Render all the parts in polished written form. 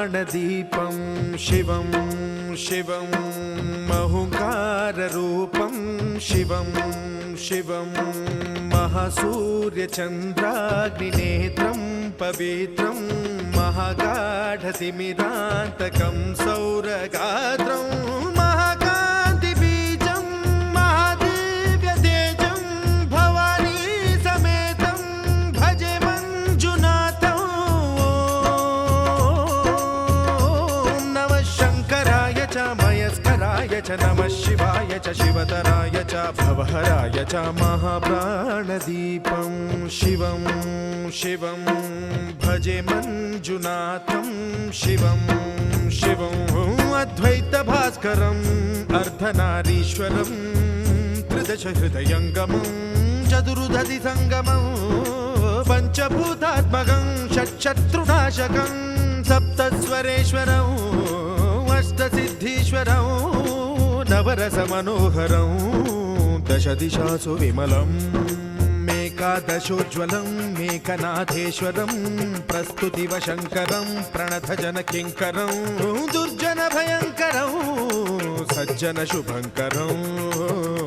प्राणदीपं शिवं शिवं महुकाररूपं शिवं शिवं महासूर्यचन्द्राग्निनेत्रं पवित्रं महागाढतिमिरान्तकं सौरगात्रं महाकान्तिबीजं महादिव्यतेजं भवानी समेतं भजे मञ्जुनाथं। ॐ नमः शङ्कराय च मयस्कराय च नमः शिवाय च शिवतराय च भवहराय च महाप्राणदीपं शिवं शिवं भजे मञ्जुनाथं शिवं शिवं अद्वैतभास्करम् अर्धनारीश्वरं त्रिदशहृदयङ्गमं चतुर्दधिसङ्गमं पञ्चभूतात्मकं षट्शत्रुनाशकं सप्तस्वरेश्वरं अष्टसिद्धीश्वरं नवरसमनोहरं दशदिशासु विमलम् एकादशोज्ज्वलं मेकनाथेश्वरं प्रस्तुतिवशङ्करं प्रणतजनकिङ्करं दुर्जनभयङ्करं सज्जनशुभङ्करं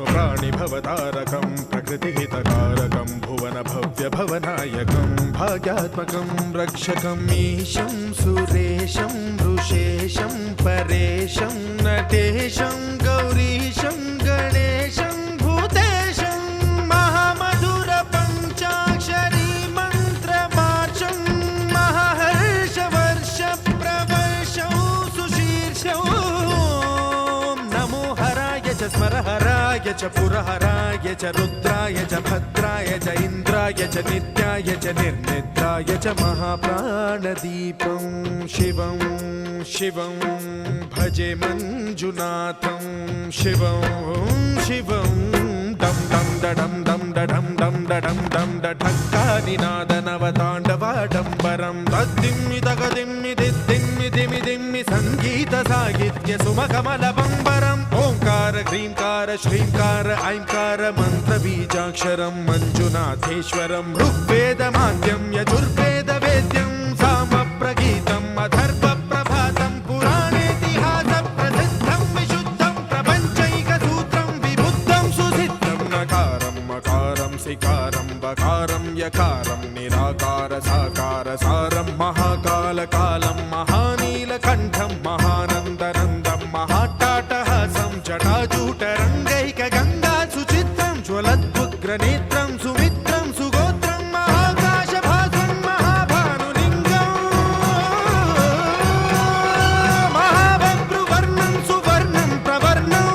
प्राणिभवतारकं प्रकृतिहितकारकं भुवनभव्यभवनायकं भाग्यात्मकं रक्षकं ईशं सुरेशं ऋषेशं परेशं नटेशं गौरीशं गणेशं भूतेशं महामधुर पञ्चाक्षरी मन्त्रमार्चं महाहर्षवर्ष प्रवर्षं सुशीर्षं नमो हराय च स्मरहराय च पुरहराय च रुद्राय च भद्राय च इन्द्राय च नित्याय च निर्निद्राय च महाप्राणदीपं शिवं शिवं भजे मञ्जुनाथं शिवं शिवं डं डं डडं डं डडं डं डडं डं डढक्कानिनादनवताण्डवाडम्बरं तद्दिम्मि तगदिम्मि दिद्दिम्मि दिमि दिम्मि सङ्गीतसाहित्य सुमकमलबम्बरम् ओङ्कार ह्रीङ्कार श्रीङ्कार ऐङ्कार मन्त्रबीजाक्षरं मञ्जुनाथेश्वरं ऋग्वेदमाद्यं यजुर्वेदवेद्यं सामप्रगीतम् अथर्वप्रभातं पुराणेतिहासप्रसिद्धं विशुद्धं प्रपञ्चैकसूत्रं विबुद्धं सुसिद्धं नकारं मकारं सिकारं बकारं यकारं निराकार साकार सारं महाकालकालं महानीलकण्ठं महानन्दनन्दं महाट्टाटहासं जटाजूटरङ्गैकगङ्गा सुचित्रं ज्वलद्वुग्रनेत्रं सुमित्रं सुगोत्रं महाकाशभासं महाभानुलिङ्गं महाभद्रुवर्णं सुवर्णं प्रवर्णं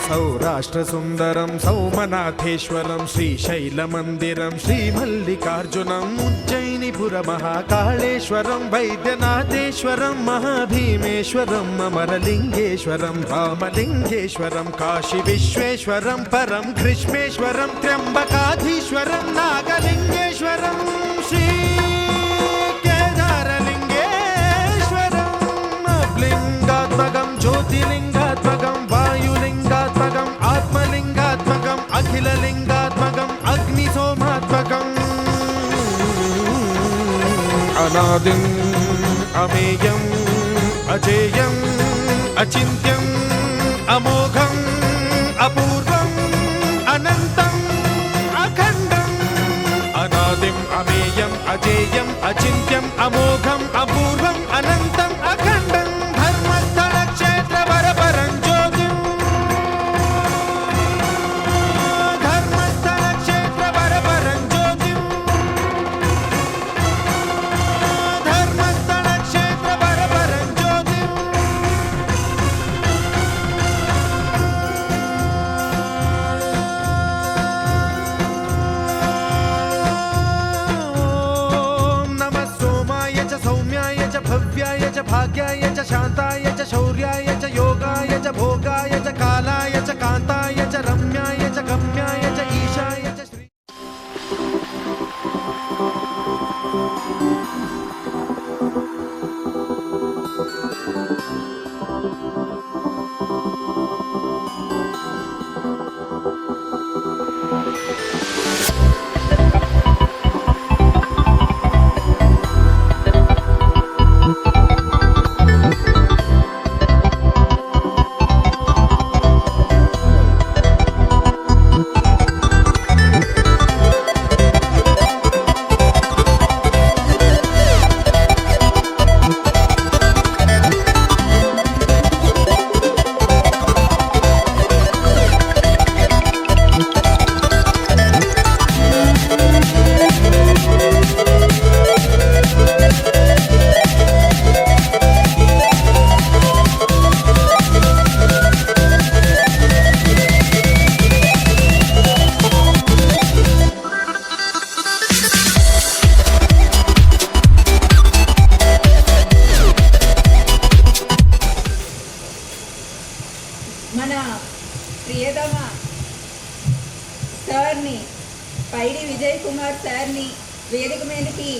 सौराष्ट्रसुन्दरं सौमनाथेश्वरं श्रीशैलमन्दिरं श्रीमल्लिकार्जुनम् उज्जयिनीपुरमहाकाळेश्वरं वैद्यनाथेश्वरं महाभीमेश्वरं अमरलिङ्गेश्वरं रामलिङ्गेश्वरं काशीविश्वेश्वरं परं ग्रीष्मेश्वरं त्र्यम्बकाधीश्वरं नागलिङ्गेश्वरं श्रीकेदारलिङ्गेश्वरं लिङ्गात्मकं ज्योतिलिङ्गात्मकं वायुलिङ्गात्मकम् आत्मलिङ्गात्मकम् अखिललिङ्गात्मकम् अग्निसोमात्मकम् अनादिम् अमेयम् अजेयम् अचिन्त्यम् अमोघम् अपूर्वम् अनन्तम् अखण्डम् अनादिम् अमेयम् अजेयम् अचिन्त्यम् अमोघम् अपूर्वम् अनन्तम् अखण्डम् धर्मस्थलक्षेत्रवरपरं ज्योतिम् धर्मस्थलक्षेत्रवरपरं ज्योतिम् धर्मस्थलक्षेत्रवरपरं ज्योतिम् ॐ नमः सोमाय च सौम्याय च भव्याय च भाग्याय च शान्ताय च शौर्याय च योगाय च भोगाय च कालाय च कान्ताय च रम्याय च गम्याय च ईशाय च श्री సార్ని పైడి విజయ్ కుమార్ సార్ని వేదిక మీదకి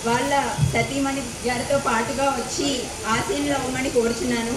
వాళ్ళ సతీమణి గారితో పాటుగా వచ్చి ఆశీనులు అవ్వమని కోరుచున్నాను.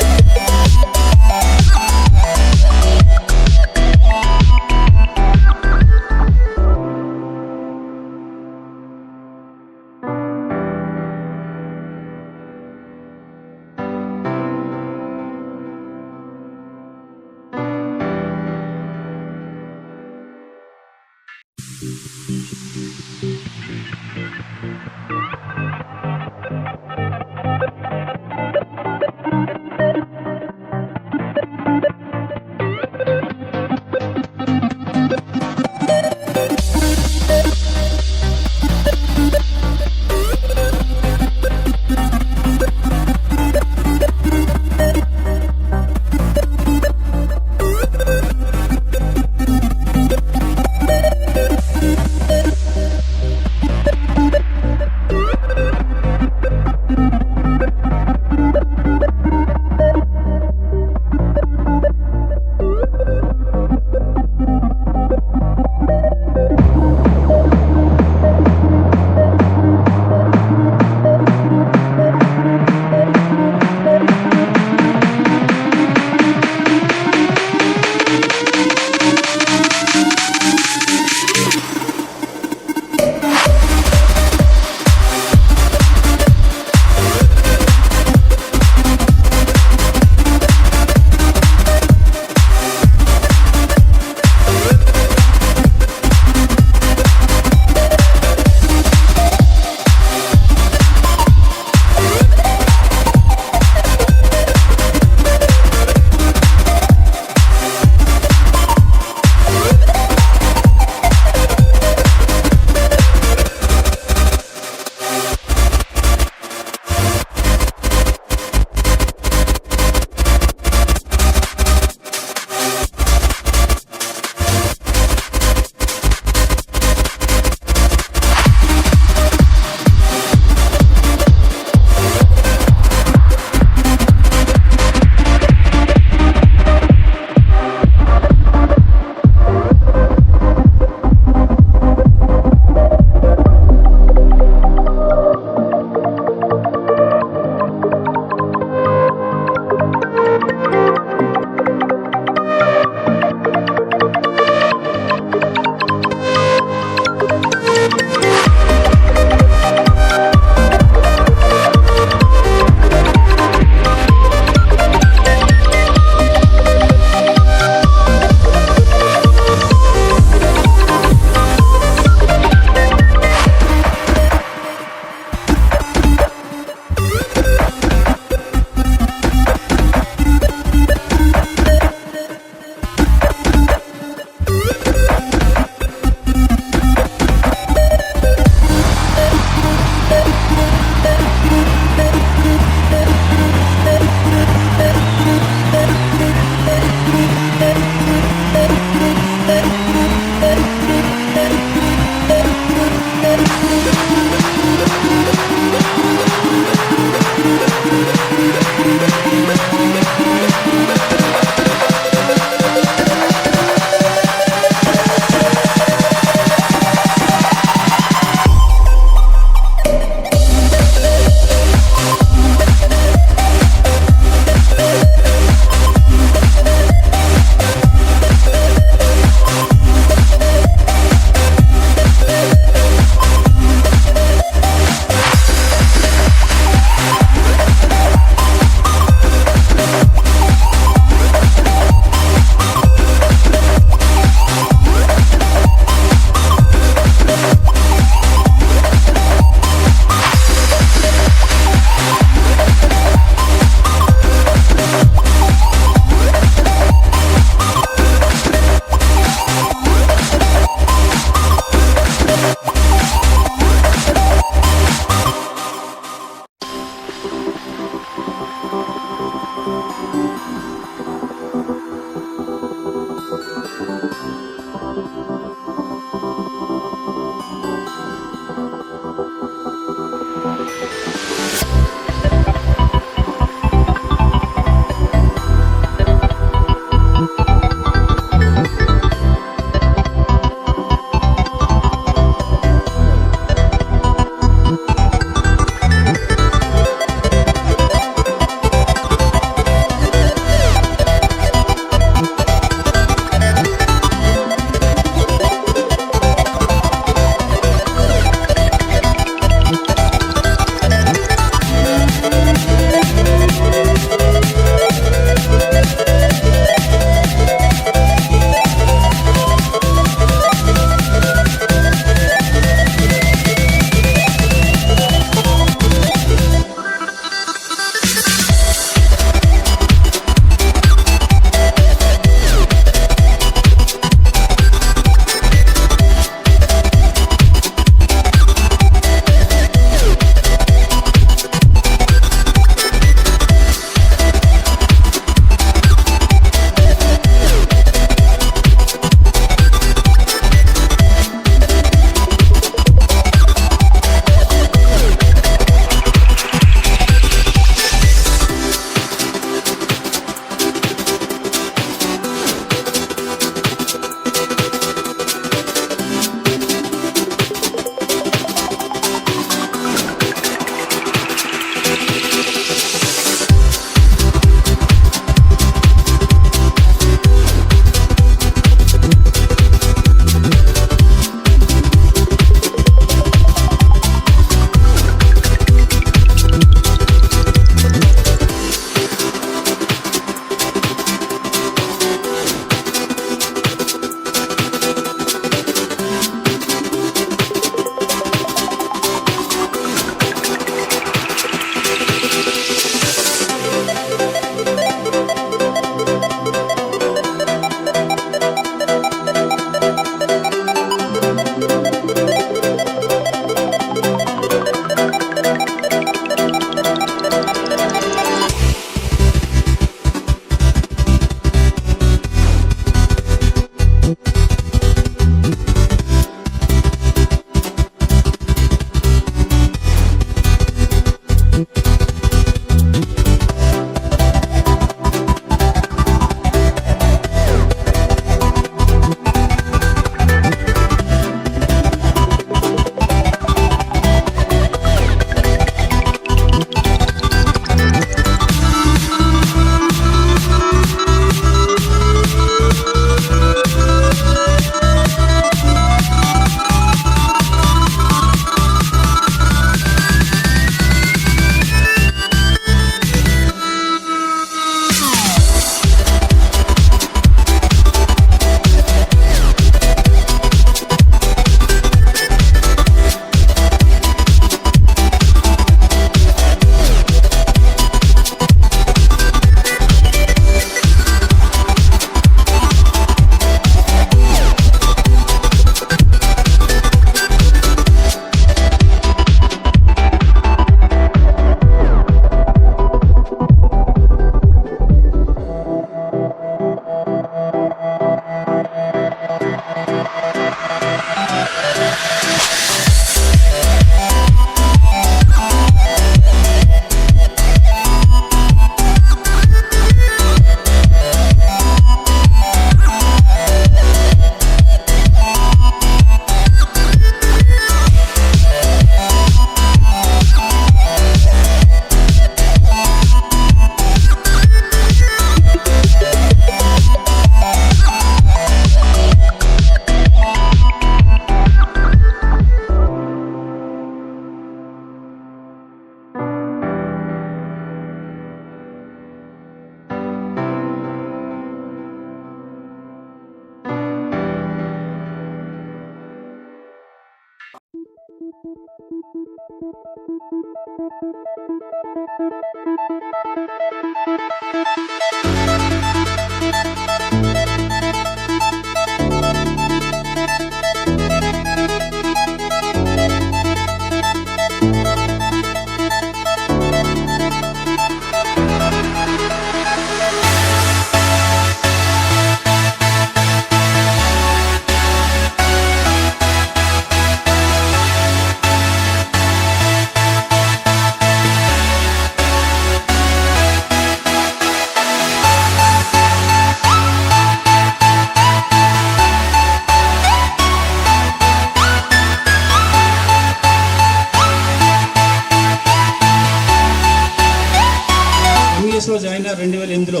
ఎంఈఎస్లో జాయిన్ అయ్యారు 2008లో.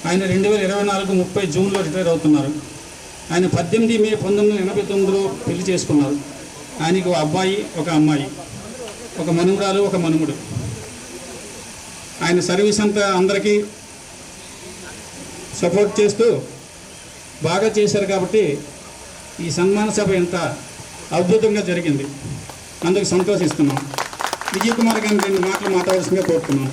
ఆయన 2024 30 జూన్లో రిటైర్ అవుతున్నారు. ఆయన 18 మే 1989లో పెళ్లి చేసుకున్నారు. ఆయనకి ఒక అబ్బాయి ఒక అమ్మాయి, ఒక మనుమరాలు ఒక మనుముడు. ఆయన సర్వీస్ అంతా అందరికీ సపోర్ట్ చేస్తూ బాగా చేశారు కాబట్టి ఈ సన్మాన సభ ఎంత అద్భుతంగా జరిగింది. అందుకు సంతోషిస్తున్నాం. విజయ్ కుమార్ గారిని 2 మాటలు మాట్లాడాల్సిందిగా కోరుతున్నాం.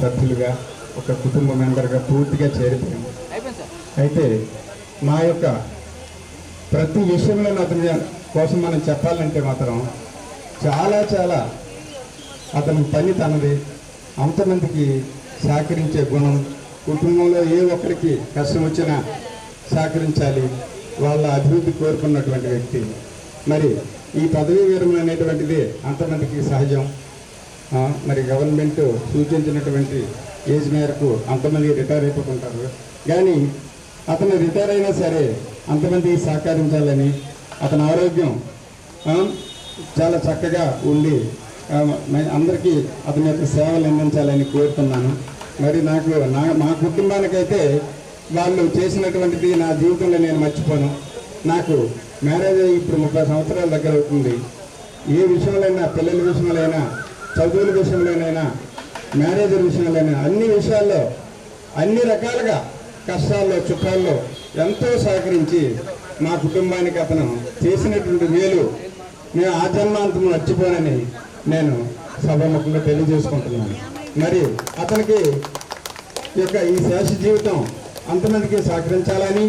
సభ్యులుగా ఒక కుటుంబ మెంబర్గా పూర్తిగా చేరిపోయాము. అయితే మా యొక్క ప్రతి విషయంలో అతని కోసం మనం చెప్పాలంటే మాత్రం చాలా చాలా అతని పని తనది. అంతమందికి సహకరించే గుణం, కుటుంబంలో ఏ ఒక్కరికి కష్టం వచ్చినా సహకరించాలి, వాళ్ళ అభివృద్ధి కోరుకున్నటువంటి వ్యక్తి. మరి ఈ పదవీ విరమణ అనేటువంటిది అంతమందికి సహజం. మరి గవర్నమెంట్ సూచించినటువంటి ఏజ్ మేరకు అంతమంది రిటైర్ అయిపోతుంటారు. కానీ అతను రిటైర్ అయినా సరే అంతమందికి సహకరించాలని, అతని ఆరోగ్యం చాలా చక్కగా ఉండి అందరికీ అతని యొక్క సేవలు అందించాలని కోరుతున్నాను. మరి మా కుటుంబానికైతే వాళ్ళు చేసినటువంటిది నా జీవితంలో నేను మర్చిపోను. నాకు మ్యారేజ్ అయ్యి ఇప్పుడు 30 సంవత్సరాల దగ్గర అవుతుంది. ఏ విషయంలోనైనా, పిల్లల విషయంలోనైనా, చదువుల విషయంలోనైనా, మ్యారేజ్ విషయంలోనైనా, అన్ని విషయాల్లో అన్ని రకాలుగా కష్టాల్లో సుఖాల్లో ఎంతో సహకరించి మా కుటుంబానికి అతను చేసినటువంటి మేలు నేను ఆ జన్మాంతం మర్చిపోనని నేను సభాముఖంగా తెలియజేసుకుంటున్నాను. మరి అతనికి ఈ శేష జీవితం అంతమందికి సహకరించాలని,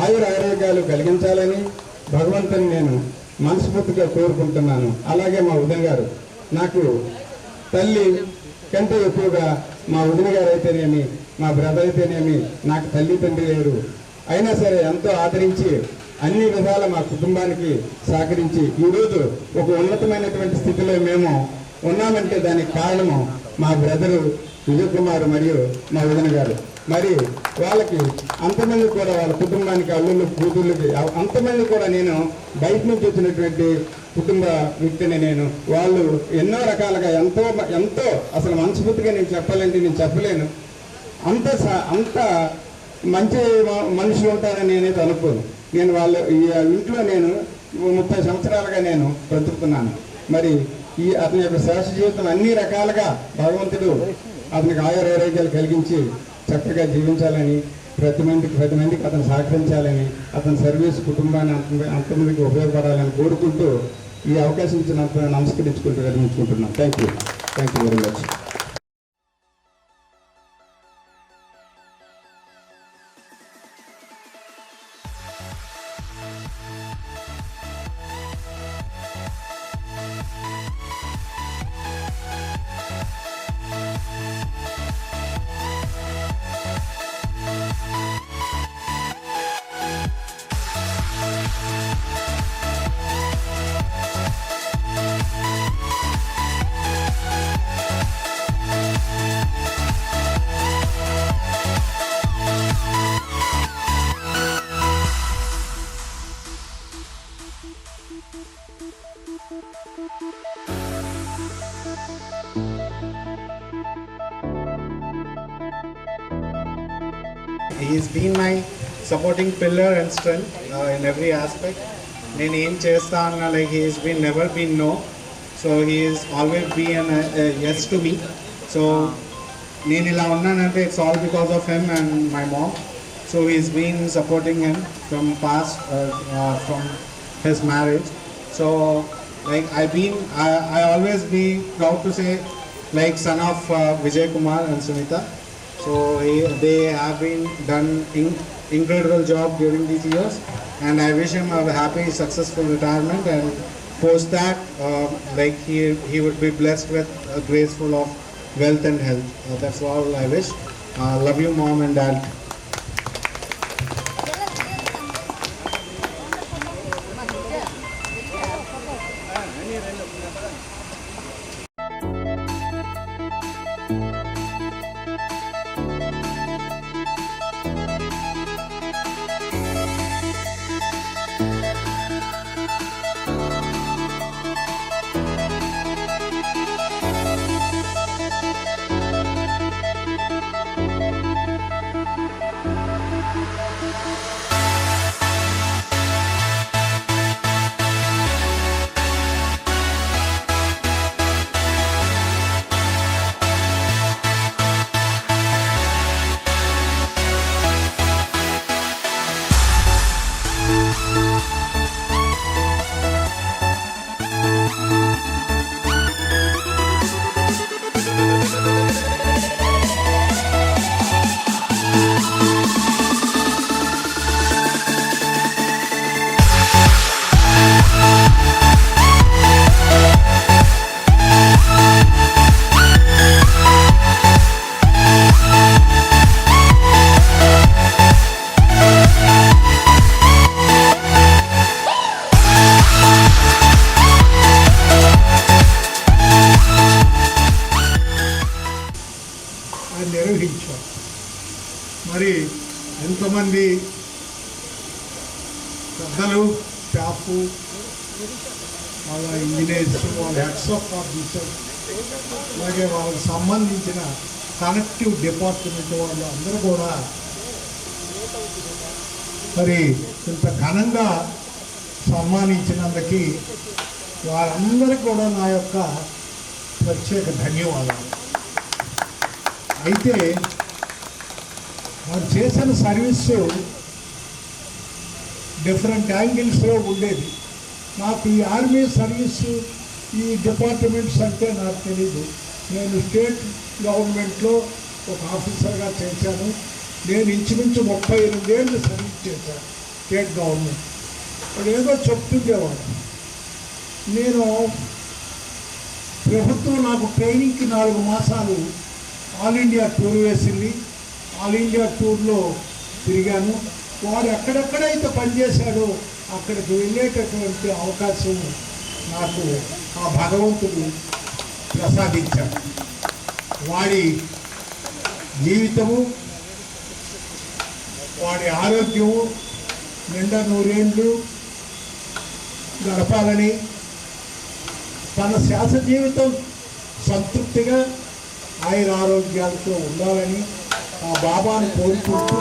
ఆరోగ్యాలు కలిగించాలని భగవంతుని నేను మనస్ఫూర్తిగా కోరుకుంటున్నాను. అలాగే మా ఉదయ్ గారు, నాకు తల్లి కంటే ఎక్కువగా మా వదిన గారు అయితేనేమి, మా బ్రదర్ అయితేనేమి, నాకు తల్లి తండ్రి లేరు. అయినా సరే ఎంతో ఆదరించి అన్ని విధాల మా కుటుంబానికి సహకరించి ఈరోజు ఒక ఉన్నతమైనటువంటి స్థితిలో మేము ఉన్నామంటే దానికి కారణము మా బ్రదరు విజయ్ కుమార్ మరియు మా వదిన గారు. మరి వాళ్ళకి అంతమంది కూడా, వాళ్ళ కుటుంబానికి అల్లుళ్ళు కూతుళ్ళకి అంతమంది కూడా నేను బయట నుంచి వచ్చినటువంటి కుటుంబ వ్యక్తిని నేను. వాళ్ళు ఎన్నో రకాలుగా ఎంతో అసలు మనస్ఫూర్తిగా నేను చెప్పాలంటే నేను చెప్పలేను. అంత మంచి మనుషులు ఉంటారని నేనైతే అనుకోను. నేను వాళ్ళ ఈ ఇంట్లో నేను 30 సంవత్సరాలుగా నేను బ్రతుకుతున్నాను. మరి అతని యొక్క శేష జీవితం అన్ని రకాలుగా భగవంతుడు అతనికి ఆరోగ్యాలు కలిగించి చక్కగా జీవించాలని, ప్రతి మందికి అతను సహకరించాలని, అతని సర్వీస్ కుటుంబాన్ని అంతమందికి ఉపయోగపడాలని కోరుకుంటూ ఈ అవకాశం ఇచ్చినంత నమస్కరించుకుంటూ విరమించుకుంటున్నాను. Thank you very much. He has been my supporting pillar and strength in every aspect. నేను ఏం చేస్తా అన్న like he has been never been no, so he is always been a yes to me. So నేను ఇలా ఉన్నానంటే it's all because of him and my mom. So he's been supporting him from past from his marriage. So like I always be proud to say like son of Vijay Kumar and Sunita. So they have been done incredible job during these years, and I wish him a happy, successful retirement. And post that, like he would be blessed with a graceful of wealth and health. That's all I wish. Love you, mom and dad. నిర్వహించాం. మరి ఎంతోమంది పెద్దలు, staff, వాళ్ళ engineers, వాళ్ళ heads of officer, అలాగే వాళ్ళకి సంబంధించిన connective department వాళ్ళు అందరూ కూడా మరి ఇంత ఘనంగా సన్మానించినందుకు వారందరికీ కూడా నా యొక్క ప్రత్యేక ధన్యవాదాలు. అయితే వారు చేసిన సర్వీసు డిఫరెంట్ యాంగిల్స్లో ఉండేది. నాకు ఈ ఆర్మీ సర్వీసు, ఈ డిపార్ట్మెంట్స్ అంటే నాకు తెలీదు. నేను స్టేట్ గవర్నమెంట్లో ఒక ఆఫీసర్గా చేశాను. నేను ఇంచుమించు 38 ఏళ్ళు సర్వీస్ చేశాను స్టేట్ గవర్నమెంట్. వాడు ఏదో చెప్తుండేవాడు. నేను ప్రభుత్వం నాకు ట్రైనింగ్కి 4 మాసాలు ఆల్ ఇండియా టూర్ వేసింది. ఆల్ ఇండియా టూర్లో తిరిగాను. వాడు ఎక్కడెక్కడైతే పనిచేశాడో అక్కడికి వెళ్ళేటటువంటి అవకాశం నాకు ఆ భగవంతుడు ప్రసాదించాడు. వాడి జీవితము, వాడి ఆరోగ్యము నిండా 100 ఏళ్ళు గడపాలని, తన శాసన జీవితం సంతృప్తిగా ఆయురారోగ్యాలతో ఉండాలని ఆ బాబాను కోరుకుంటూ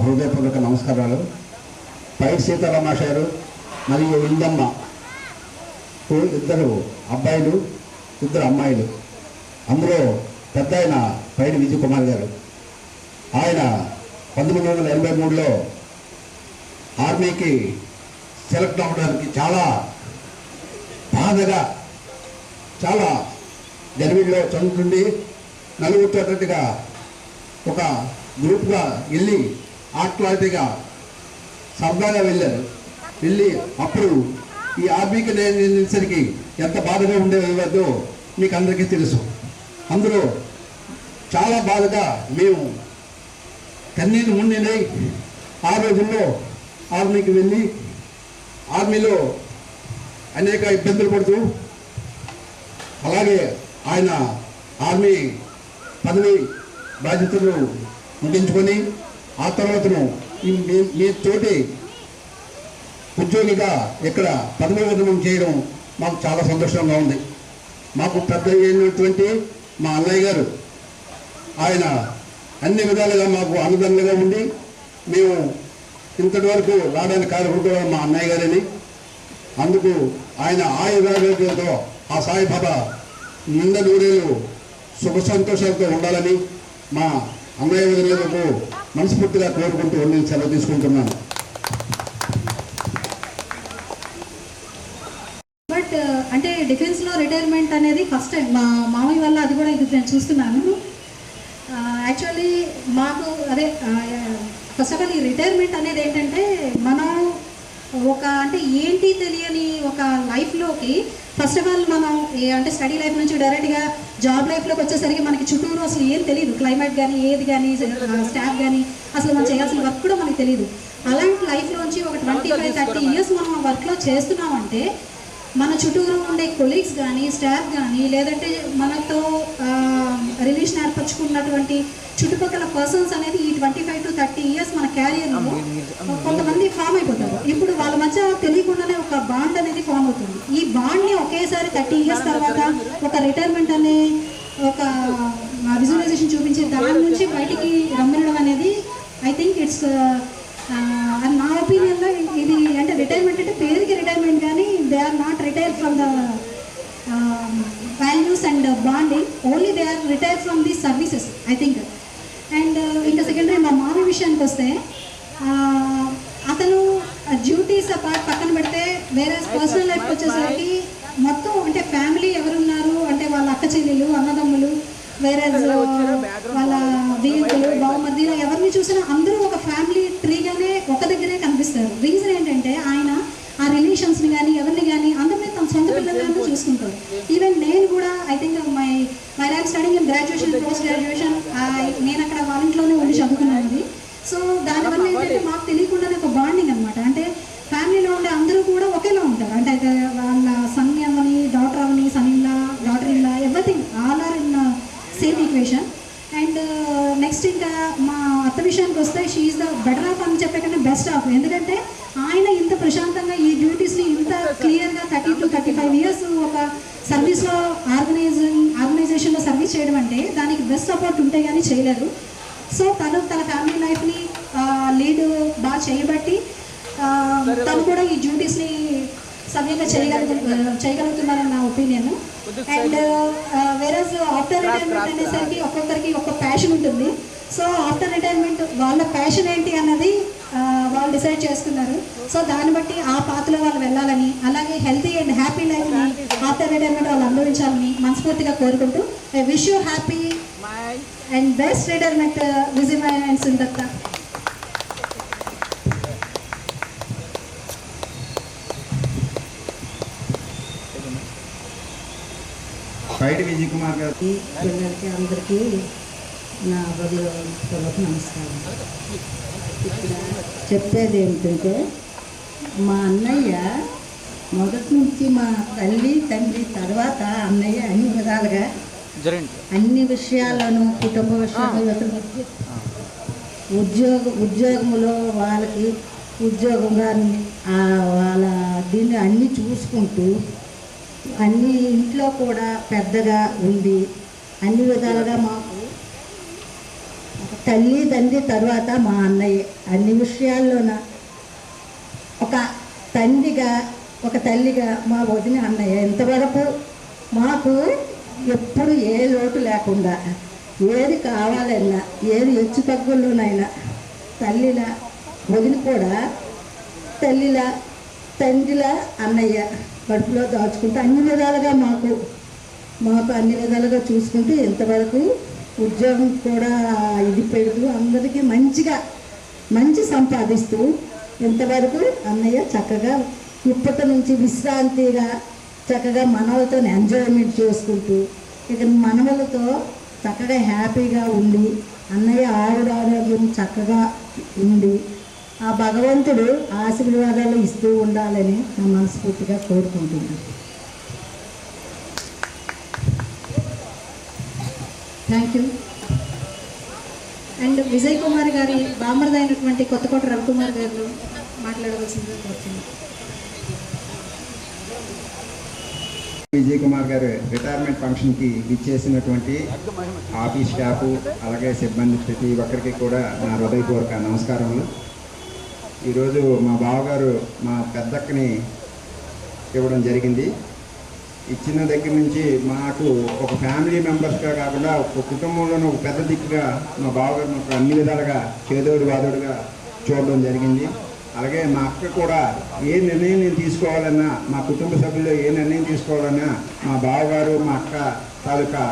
హృదయపూర్వక నమస్కారాలు. పైడి సీతారామాష గారు మరియు ఇందమ్మ ఇద్దరు అబ్బాయిలు, ఇద్దరు అమ్మాయిలు. అందులో పెద్ద ఆయన పైడి విజయ్ కుమార్ గారు. ఆయన 1983లో ఆర్మీకి సెలెక్ట్ అవ్వడానికి చాలా బాధగా, చాలా గర్విలో చదువుతుండి నలుగురితోటగా ఒక గ్రూప్గా వెళ్ళి ఆటలాడిగా సరదాగా వెళ్ళారు. వెళ్ళి అప్పుడు ఈ ఆర్మీకి నేసరికి ఎంత బాధగా ఉండేదో మీకు అందరికీ తెలుసు. అందులో చాలా బాధగా మేము కన్నీళ్ళు ముండినై ఆ రోజుల్లో ఆర్మీకి వెళ్ళి ఆర్మీలో అనేక ఇబ్బందులు పడుతూ, అలాగే ఆయన ఆర్మీ పదవి బాధ్యతలు ముగించుకొని ఆ తర్వాతను మీ తోటి ఉద్యోగిగా ఇక్కడ పదవి విరమణ చేయడం మాకు చాలా సంతోషంగా ఉంది. మాకు పెద్ద అయినటువంటి మా అన్నయ్య గారు, ఆయన అన్ని విధాలుగా మాకు అనుదండగా ఉండి మేము ఇంతటి వరకు రావడానికి కారణం కూడా మా అన్నయ్య గారని. అందుకు ఆయన ఆయుర్వేదంతో ఆ సాయిబాబా నిండా నూరేళ్ళు సుఖ సంతోషాలతో ఉండాలని మా అన్నయ్య వదిలేందుకు మనస్ఫూర్తిగా కోరుకుంటూ నేను సెలవు తీసుకుంటున్నాను. బట్ అంటే డిఫెన్స్లో రిటైర్మెంట్ అనేది ఫస్ట్ టైం మా మామయ్య వల్ల అది కూడా ఇది నేను చూస్తున్నాను. యాక్చువల్లీ మాకు అదే ఫస్ట్ ఆఫ్ ఆల్ ఈ రిటైర్మెంట్ అనేది ఏంటంటే మనం ఒక అంటే ఏంటి తెలియని ఒక లైఫ్లోకి ఫస్ట్ ఆఫ్ ఆల్ మనం అంటే స్టడీ లైఫ్ నుంచి డైరెక్ట్గా జాబ్ లైఫ్లోకి వచ్చేసరికి మనకి చుట్టూరు అసలు ఏం తెలియదు. క్లైమేట్ కానీ ఏది కానీ స్టాఫ్ కానీ అసలు మనం చేయాల్సిన వర్క్ కూడా మనకు తెలియదు. అలాంటి లైఫ్లోంచి ఒక 25-30 ఇయర్స్ మనం వర్క్లో చేస్తున్నామంటే మన చుట్టూరు ఉండే కొలీగ్స్ కానీ స్టాఫ్ కానీ లేదంటే మనతో రిలేషన్ ఏర్పరచుకున్నటువంటి చుట్టుపక్కల పర్సన్స్ అనేది ఈ 25-30 ఇయర్స్ మన క్యారియర్లో కొంతమంది ఫామ్ అయిపోతారు. ఇప్పుడు వాళ్ళ మధ్య తెలియకుండానే ఒక బాండ్ అనేది ఫామ్ అవుతుంది. ఈ బాండ్ని ఒకేసారి 30 ఇయర్స్ తర్వాత ఒక రిటైర్మెంట్ అనే ఒక విజువలైజేషన్ చూపించే దాని నుంచి బయటికి రమ్మనడం అనేది ఐ థింక్ ఇట్స్ నా ఒపీనియన్లో ఇది అంటే రిటైర్మెంట్ అంటే పేరుకి రిటైర్మెంట్ కానీ they are not retire from the values and bonding, only they are retire from the services I think. And ఇంకా సెకండరీ మా మామ విషయానికి వస్తే అతను డ్యూటీస్ పక్కన పెడితే వేరే పర్సనల్ లైఫ్కి వచ్చేసరికి మొత్తం అంటే ఫ్యామిలీ ఎవరున్నారు అంటే వాళ్ళ అక్క చెల్లెలు, అన్నదమ్ములు, వేరే వాళ్ళ వీరులు, బావమర్దిలో ఎవరిని చూసినా అందరూ ఒక ఫ్యామిలీ ట్రీగానే ఒక దగ్గరే కనిపిస్తారు. రీజన్ ఏంటంటే ఆయన ఆ రిలేషన్స్ని కానీ ఎవరిని కానీ అందరినీ తన సొంత పిల్లలను చూసుకుంటారు. ఈవెన్ నేను కూడా I think my life studying in graduation, post graduation నేను అక్కడ వాళ్ళ ఇంట్లోనే ఉండి చదువుకున్నాను. సో దానివల్ల ఏంటంటే మాకు తెలియకుండానే ఒక బాండింగ్ అనమాట. అంటే ఫ్యామిలీలో ఉండే అందరూ కూడా ఒకేలా ఉంటారు. అంటే అయితే వాళ్ళ సన్ అవని, డాటర్ అవని, son in law, daughter in law, everything all are in same equation. And next ఇంకా మా అత్త విషయానికి వస్తే she is the better of అని చెప్పే కన్నా బెస్ట్ ఆఫ్. ఎందుకంటే ఆయన ఇంత ప్రశాంతంగా ఈ డ్యూటీస్ని ఇంత క్లియర్గా 30-35 ఇయర్స్ ఒక సర్వీస్లో ఆర్గనైజేషన్లో సర్వీస్ చేయడం అంటే దానికి బెస్ట్ సపోర్ట్ ఉంటే కానీ చేయలేరు. సో తన ఫ్యామిలీ లైఫ్ని లీడ్ బాగా చేయబట్టి తను కూడా ఈ డ్యూటీస్ని సవ్యంగా చేయగలుగుతున్నారని నా opinion. And whereas after retirement అనేసరికి ఒక్కొక్కరికి ఒక్కొక్క ప్యాషన్ ఉంటుంది. సో ఆఫ్టర్ రిటైర్మెంట్ వాళ్ళ ప్యాషన్ ఏంటి అన్నది వాళ్ళు డిసైడ్ చేసుకున్నారు. సో దాన్ని బట్టి ఆ పాత్రలో వాళ్ళు వెళ్ళాలని, అలాగే హెల్తీ అండ్ హ్యాపీ లైఫ్ని ఆఫ్టర్ రిటైర్మెంట్ వాళ్ళు అనుభవించాలని మనస్ఫూర్తిగా కోరుకుంటూ I wish you happy and best retirement Vijay and Sundatta. Paidi Vijay Kumar గారు పిల్లలకి అందరికీ నా హృదయపూర్వక నమస్కారం. ఇక్కడ చెప్పేది ఏమిటంటే మా అన్నయ్య మొదటి నుంచి మా తల్లి తండ్రి తర్వాత అన్నయ్య అన్ని విధాలుగా అన్ని విషయాల్లోనూ కుటుంబ విషయాల్లో ఉద్యోగంలో వాళ్ళకి ఉద్యోగంగా వాళ్ళ దీన్ని అన్నీ చూసుకుంటూ అన్ని ఇంట్లో కూడా పెద్దగా ఉండి అన్ని విధాలుగా మాకు తల్లి తండ్రి తర్వాత మా అన్నయ్య. అన్ని విషయాల్లోన ఒక తండ్రిగా ఒక తల్లిగా మా వదిన అన్నయ్య ఇంతవరకు మాకు ఎప్పుడు ఏ లోటు లేకుండా ఏది కావాలన్నా ఏది హెచ్చు తగ్గుల్లోనైనా తల్లిలా వదిన కూడా తల్లిలా తండ్రిలా అన్నయ్య కడుపులో దాచుకుంటూ అన్ని విధాలుగా మాకు అన్ని విధాలుగా చూసుకుంటూ ఇంతవరకు ఉద్యోగం కూడా ఇది పెడుతూ అందరికీ మంచి సంపాదిస్తూ ఇంతవరకు అన్నయ్య చక్కగా ఇప్పటి నుంచి విశ్రాంతిగా చక్కగా మనవలతో ఎంజాయ్మెంట్ చేసుకుంటూ ఇక మనవలతో చక్కగా హ్యాపీగా ఉండి అన్నయ్య ఆరోగ్యం చక్కగా ఉండి ఆ భగవంతుడు ఆశీర్వాదాలు ఇస్తూ ఉండాలని నా మనస్ఫూర్తిగా కోరుకుంటున్నాను. Thank you. And Vijay Kumar గారి బామర్ది అయినటువంటి కొత్తకోట రవికుమార్ గారు మాట్లాడవలసిందిగా కోరుతున్నాను. విజయ్ కుమార్ గారు రిటైర్మెంట్ ఫంక్షన్కి విచ్చేసినటువంటి ఆఫీస్ స్టాఫ్ అలాగే సిబ్బంది ప్రతి ఒక్కరికి కూడా నా హృదయపూర్వక నమస్కారములు. ఈరోజు మా బావగారు మా పెద్దక్కని ఇవ్వడం జరిగింది. ఇచ్చిన దగ్గర నుంచి మాకు ఒక ఫ్యామిలీ మెంబర్స్గా కాకుండా ఒక కుటుంబంలోనే ఒక పెద్ద దిక్కుగా మా బావగారు మాకు అన్ని విధాలుగా చేదోడు వాదోడుగా చూడడం జరిగింది. అలాగే మా అక్క కూడా ఏ నిర్ణయం నేను తీసుకోవాలన్నా మా కుటుంబ సభ్యుల్లో ఏ నిర్ణయం తీసుకోవాలన్నా మా బావగారు మా అక్క తాలూకా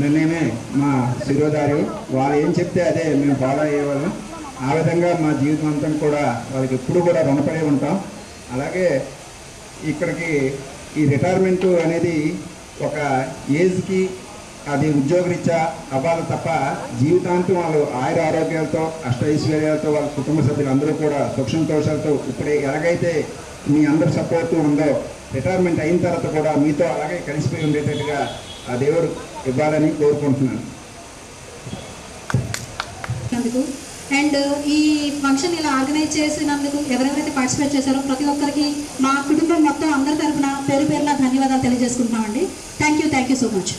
నిర్ణయమే మా శిరోధార్యం. వాళ్ళు ఏం చెప్తే అదే మేము ఫాలో అయ్యేవాళ్ళం. ఆ విధంగా మా జీవితం అంతా కూడా వాళ్ళకి ఎప్పుడు కూడా రుణపడి ఉంటాం. అలాగే ఇక్కడికి ఈ రిటైర్మెంట్ అనేది ఒక ఏజ్కి అది ఉద్యోగరీత్యా అవ్వాలి తప్ప జీవితాంతం వాళ్ళు ఆయుర ఆరోగ్యాలతో అష్టైశ్వర్యాలతో వాళ్ళ కుటుంబ సభ్యులు అందరూ కూడా సుఖ సంతోషాలతో ఇప్పుడే ఎలాగైతే మీ అందరి సపోర్ట్ ఉందో రిటైర్మెంట్ అయిన తర్వాత కూడా మీతో అలాగే కలిసిపోయి ఉండేటట్టుగా ఆ దేవుడు ఇవ్వాలని కోరుకుంటున్నాను. అండ్ ఈ ఫంక్షన్ ఇలా ఆర్గనైజ్ చేసినందుకు ఎవరెవరైతే పార్టిసిపేట్ చేశారో ప్రతి ఒక్కరికి మా కుటుంబం మొత్తం అందరి తరఫున పేరు పేరున ధన్యవాదాలు తెలియజేసుకుంటున్నామండి. Thank you so much.